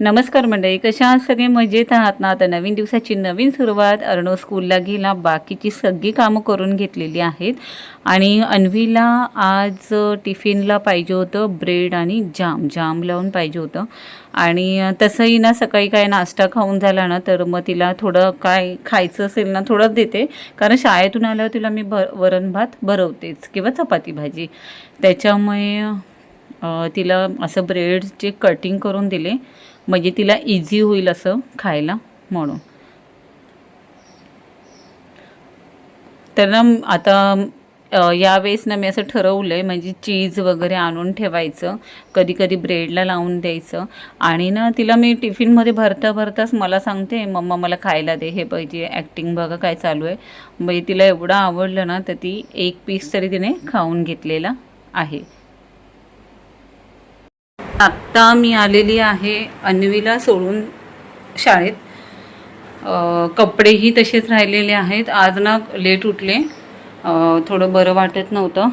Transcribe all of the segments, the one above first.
नमस्कार मंडळी, कशा आहात? सगळे मजेत आहात ना? आता नवीन दिवसाची नवीन सुरुवात. अर्णव स्कूलला गेला, बाकीची सगळी कामं करून घेतलेली आहेत. आणि अन्वीला आज टिफिनला पाहिजे होतं ब्रेड आणि जाम लावून पाहिजे होतं. आणि तसंही ना सकाळी काय नाश्ता खाऊन झाला ना, तर मग तिला थोडं काय खायचं असेल ना थोडं देते. कारण शाळेतून आल्यावर तिला मी वरण भात भरवतेच किंवा चपाती भाजी. त्याच्यामुळे तिला असं ब्रेडचे कटिंग करून दिले, म्हणजे तिला इझी होईल असं खायला म्हणून. तर ना आता यावेळेस ना मी असं ठरवलं आहे, म्हणजे चीज वगैरे आणून ठेवायचं, कधी कधी ब्रेडला लावून द्यायचं. आणि ना तिला मी टिफिनमध्ये भरताच मला सांगते, मम्मा मला खायला दे, हे पाहिजे. ॲक्टिंग बघा काय चालू आहे. म्हणजे तिला एवढं आवडलं ना, तर ती एक पीस तरी तिने खाऊन घेतलेला आहे. आत्ता मी आलेली आहे अन्वीला सोडून शाळेत. कपडेही तसेच राहिलेले आहेत. आज ना लेट उठले, थोडं बरं वाटत नव्हतं.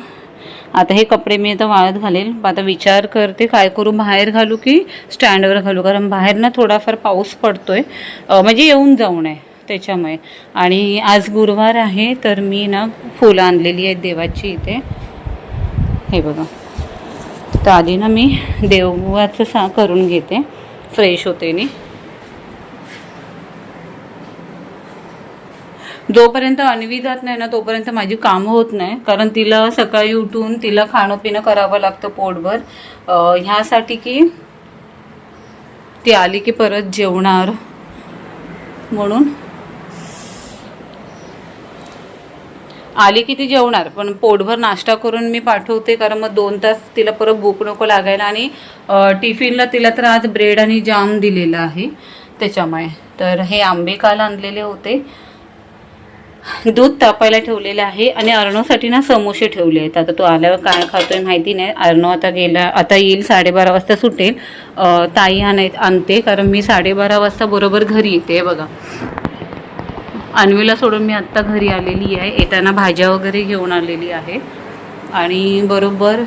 आता हे कपडे मी आता वाळत घालेल. आता विचार करते काय करू, बाहेर घालू की स्टँडवर घालू, कारण बाहेर ना थोडाफार पाऊस पडतोय, म्हणजे येऊन जाऊन आहे त्याच्यामुळे. आणि आज गुरुवार आहे, तर मी ना फुलं आणलेली आहेत देवाची इथे, हे बघा. तर आधी ना मी देवाचं करून घेते, फ्रेश होते नी. जोपर्यंत अन्वी जात नाही ना तोपर्यंत माझी कामं होत नाही, कारण तिला सकाळी उठून तिला खाणं पिणं करावं लागतं पोटभर, ह्यासाठी की ती आली की परत जेवणार म्हणून. आली की ती जेवणार, पण पोटभर नाश्ता करून मी पाठवते, कारण मग 2 तास तिला परत भूक नको लागायला. आणि टिफिनला तिला तर आज ब्रेड आणि जाम दिलेलं आहे त्याच्यामुळे. तर हे आंबे काल आणलेले होते, दूध तापायला ठेवलेलं आहे. आणि अर्णवसाठी ना समोसे ठेवले आहेत. आता तो आल्यावर काय खातोय माहिती नाही. अर्णव आता येईल, 12:30 वाजता सुटेल. ताई आणते, कारण मी 12:30 वाजता बरोबर घरी येते. बघा, अन्वीला सोडून मी आत्ता घरी आलेली आहे. येताना भाज्या वगैरे घेऊन आलेली आहे. आणि बरोबर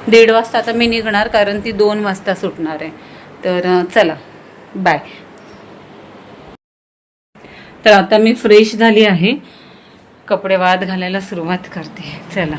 1:30 वाजता आता मी निघणार, कारण ती 2 वाजता सुटणार आहे. तर चला, बाय. तर आता मी फ्रेश झाली आहे, कपडे वाळत घालायला सुरुवात करते. चला.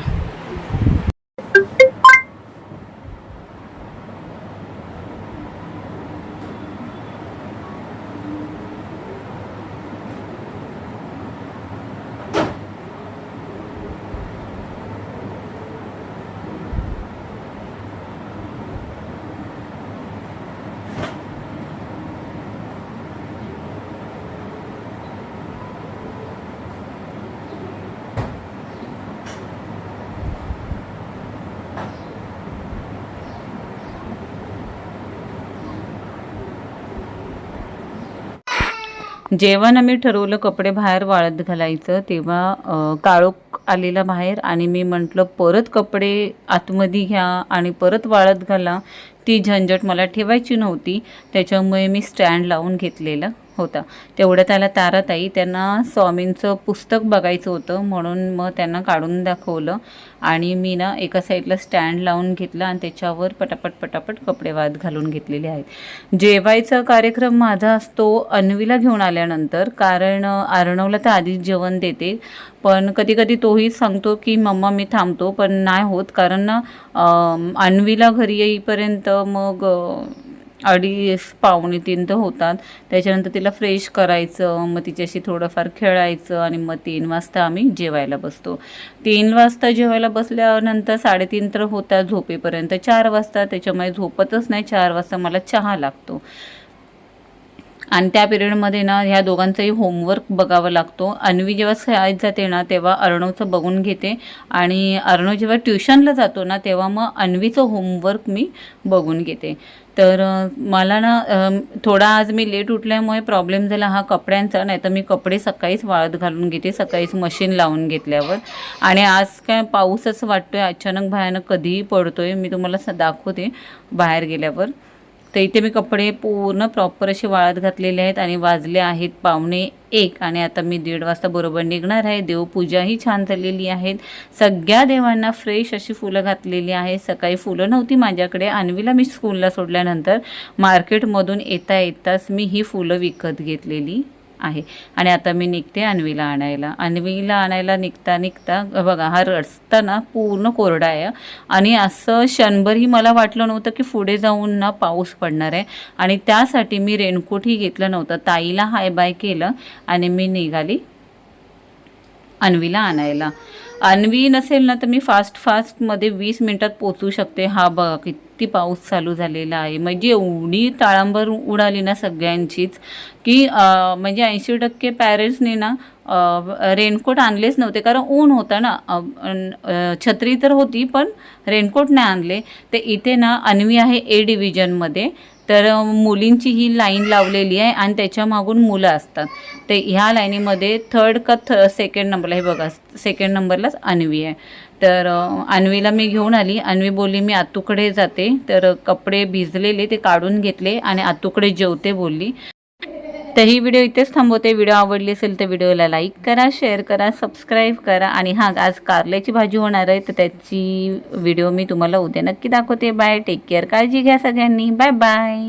जेव्हा मी ठरवलं कपडे बाहेर वाळत घालायचं, तेव्हा काळोख आलेला बाहेर. आणि मी म्हटलं परत कपडे आतमध्ये घ्या आणि परत वाळत घाला, ती झंझट मला ठेवायची नव्हती. त्याच्यामुळे मी स्टँड लावून घेतलेला होता. तेवढ्यात आला ताराताई, त्यांना स्वामींचं पुस्तक बघायचं होतं, म्हणून मग त्यांना काढून दाखवलं. आणि मी ना एका साईडला स्टँड लावून घेतलं आणि त्याच्यावर पटापट कपडे वाळत घालून घेतलेले आहेत. जेवायचा कार्यक्रम माझा असतो अन्वीला घेऊन आल्यानंतर, कारण अर्णवला तर आधीच जेवण देते. पण कधी कधी तोही सांगतो की मम्मा मी थांबतो, पण नाही होत, कारण ना अन्वीला घरी येईपर्यंत मग 2:30-2:45 तर होतात. त्याच्यानंतर तिला फ्रेश करायचं, मग तिच्याशी थोडंफार खेळायचं, आणि मग 3 वाजता आम्ही जेवायला बसतो. 3 वाजता जेवायला बसल्यानंतर 3:30 तर होतात झोपेपर्यंत 4 वाजता. त्याच्यामुळे झोपतच नाही. 4 वाजता मला चहा लागतो. आणि त्या पिरियडमध्ये ना ह्या दोघांचाही होमवर्क बघावा लागतो. अन्वी जेव्हा शाळेत जाते ना तेव्हा अर्णवचं बघून घेते, आणि अर्णव जेव्हा ट्युशनला जातो ना तेव्हा मग अन्वीचं होमवर्क मी बघून घेते. तर मला ना थोडा आज मी लेट उठल्यामुळे प्रॉब्लेम झाला हा कपड्यांचा, नाही तर मी कपडे सकाळीच वाळत घालून घेते, सकाळीच मशीन लावून घेतल्यावर. आणि आज काय पाऊसच वाटतोय अचानक भयानक, कधीही पडतोय. मी तुम्हाला दाखवते बाहेर गेल्यावर. तर इथे मी कपडे पूर्ण प्रॉपर असे वाळत घातलेले आहेत आणि वाजले आहेत 1:45 आणि आता मी 1:30 वाजता बरोबर निघणार आहे. देवपूजाही छान झालेली आहेत. सगळ्या देवांना फ्रेश अशी फुलं घातलेली आहेत. सकाळी फुलं नव्हती माझ्याकडे. अन्वीला मी स्कूलला सोडल्यानंतर मार्केटमधून येताच मी ही फुलं विकत घेतलेली आहे. आणि आता मी निघते अन्वीला आणायला निघता बघा हा रस्ता ना पूर्ण कोरडा आहे आणि असं क्षणभरही मला वाटलं नव्हतं की पुढे जाऊन ना पाऊस पडणार आहे आणि त्यासाठी मी रेनकोटही घेतलं नव्हतं. ताईला हाय बाय केलं आणि मी निघाली अन्वीला आणायला. अन्वी नसेल ना तर मी फास्टमध्ये 20 मिनिटात पोचू शकते. हा बघा किती पाऊस चालू झालेला आहे. म्हणजे एवढी ताळंबर उडाली ना सगळ्यांचीच की म्हणजे 80% पॅरेंट्सने ना रेनकोट आणलेच नव्हते कारण ऊन होतं ना. छत्री तर होती पण रेनकोट नाही आणले. ते इथे ना अन्वी आहे A डिव्हिजनमध्ये. तर मुलींची ही लाईन लावलेली आहे आणि त्याच्या मागून मुलं असतात. ते ह्या लाईनीमध्ये 3rd का सेकंड नंबरला, हे बघा सेकंड नंबरलाच अन्वी आहे. तर अन्वीला मी घेऊन आली. अन्वी बोलली मी आतूकडे जाते. तर कपडे भिजलेले ते काढून घेतले आणि आतूकडे जेवते बोलली. तर ही व्हिडिओ इथेच थांबवते. व्हिडिओ आवडली असेल तर व्हिडिओला लाईक करा, शेअर करा, सबस्क्राईब करा. आणि हां, आज कारल्याची भाजी होणार आहे तर त्याची व्हिडिओ मी तुम्हाला उद्या नक्की दाखवते. बाय, टेक केअर, काळजी घ्या सगळ्यांनी. Bye bye.